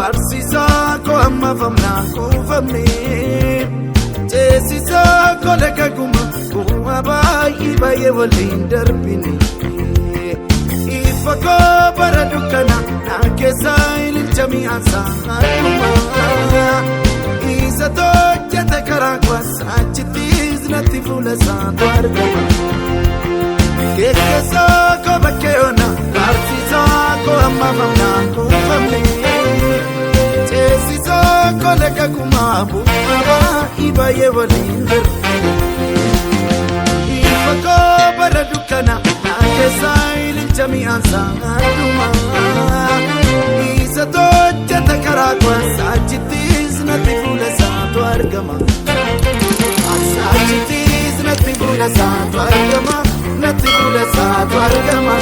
Barsisa ko amma famna ko famne Jesisa ko leka kuma baye walin darbini Ifa ko baradukana na kesail jami'an sa'aduma Isa to jata karakwa sa'achitiz natifula sa'adwargama Kekesa ko bakeona Barsisa ko amma famna ko famne Jesisa ko leka kuma baye walin darbini Ifa ko baradukana na kesail jami'an sa'aduma Isa to jata karakwa sa'achitiz natifula sa'adwargama Sa'achitiz natifula sa'adwargama Natifula sa'adwargama